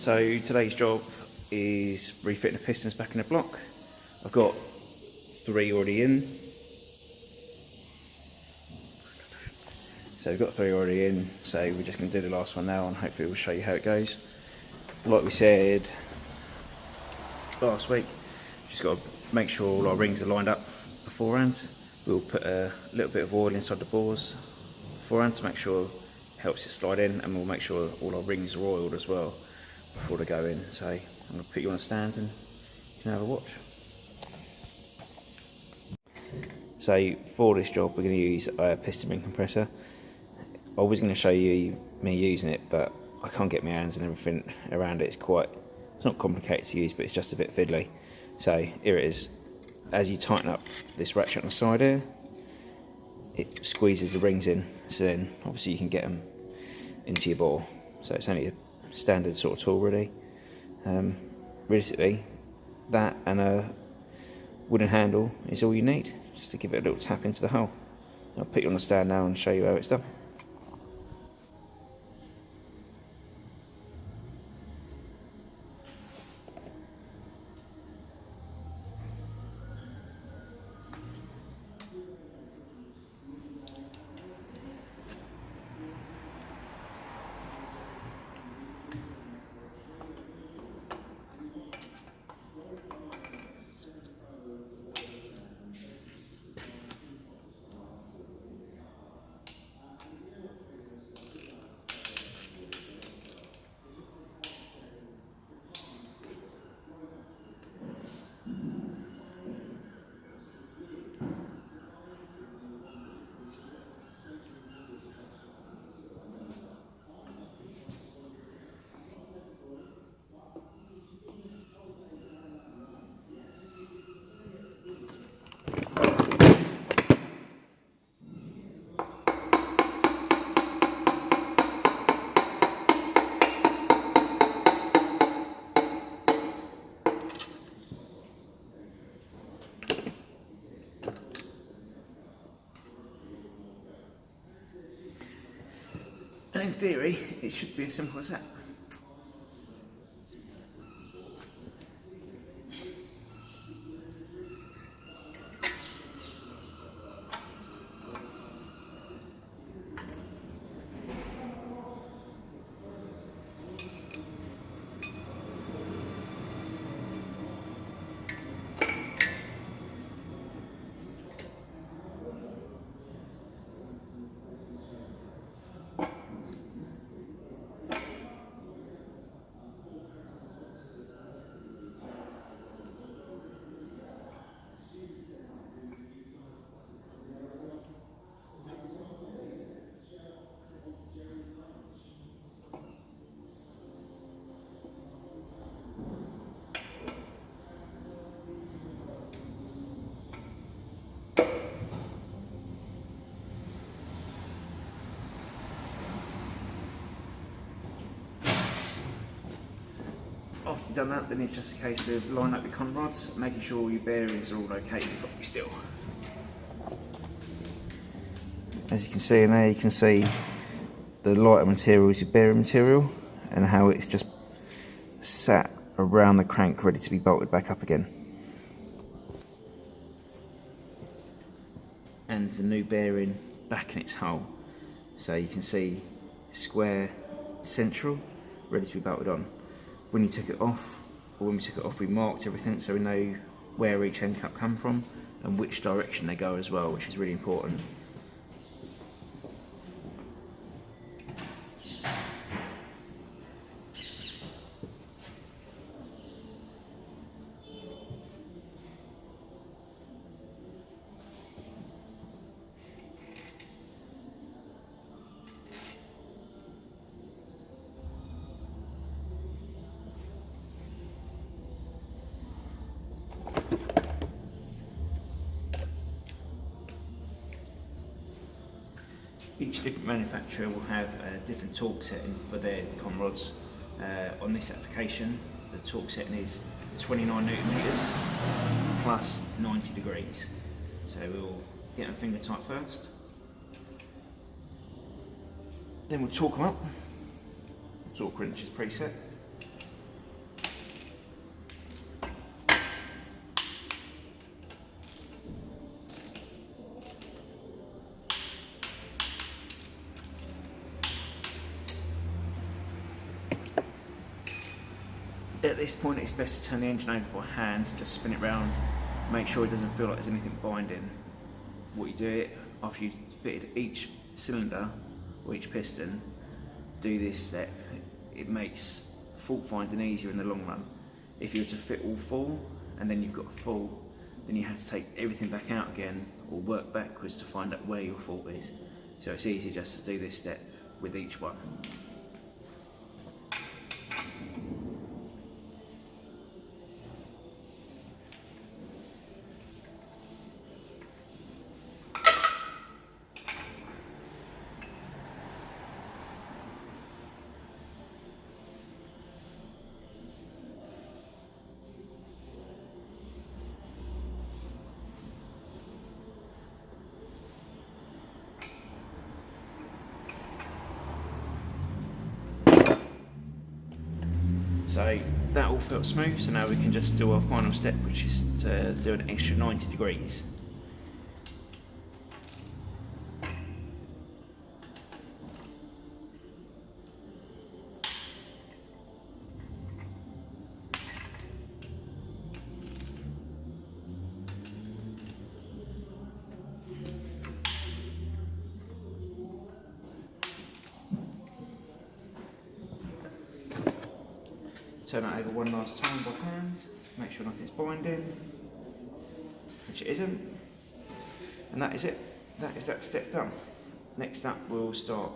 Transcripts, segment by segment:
So today's job is refitting the pistons back in the block. I've got 3 already in. So we've got 3 already in, so we're just going to do the last one now and hopefully we'll show you how it goes. Like we said last week, just got to make sure all our rings are lined up beforehand. We'll put a little bit of oil inside the bores beforehand to make sure it helps it slide in, and we'll make sure all our rings are oiled as well before they go in. So I'm going to put you on a stand and you can have a watch. So for this job we're going to use a piston ring compressor. I was going to show you me using it, but I can't get my hands and everything around it. It's not complicated to use, but it's just a bit fiddly. So here it is. As you tighten up this ratchet on the side here, it squeezes the rings in, so then obviously you can get them into your bore. So it's only a standard sort of tool really. Realistically, that and a wooden handle is all you need, just to give it a little tap into the hole. I'll put you on the stand now and show you how it's done. And in theory, it should be as simple as that. After you've done that, then it's just a case of lining up your conrods, making sure all your bearings are all located properly still. As you can see in there, you can see the lighter material is your bearing material and how it's just sat around the crank ready to be bolted back up again. And the new bearing back in its hole. So you can see square central ready to be bolted on. When you took it off, or when we took it off, we marked everything so we know where each end cap come from and which direction they go as well, which is really important. Each different manufacturer will have a different torque setting for their conrods. On this application, the torque setting is 29 Newton meters plus 90 degrees. So we'll get them finger tight first. Then we'll torque them up. Torque wrench is preset. At this point it's best to turn the engine over by hand, just spin it round, make sure it doesn't feel like there's anything binding. What you do it after you've fitted each cylinder or each piston, do this step. It makes fault finding easier in the long run. If you were to fit all four and then you've got a fault, then you have to take everything back out again or work backwards to find out where your fault is. So it's easier just to do this step with each one. So that all felt smooth, so now we can just do our final step, which is to do an extra 90 degrees. Turn it over one last time by hand, make sure nothing's binding, which it isn't, and that is it. That is that step done. Next up we'll start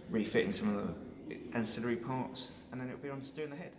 refitting some of the ancillary parts, and then it'll be on to doing the head.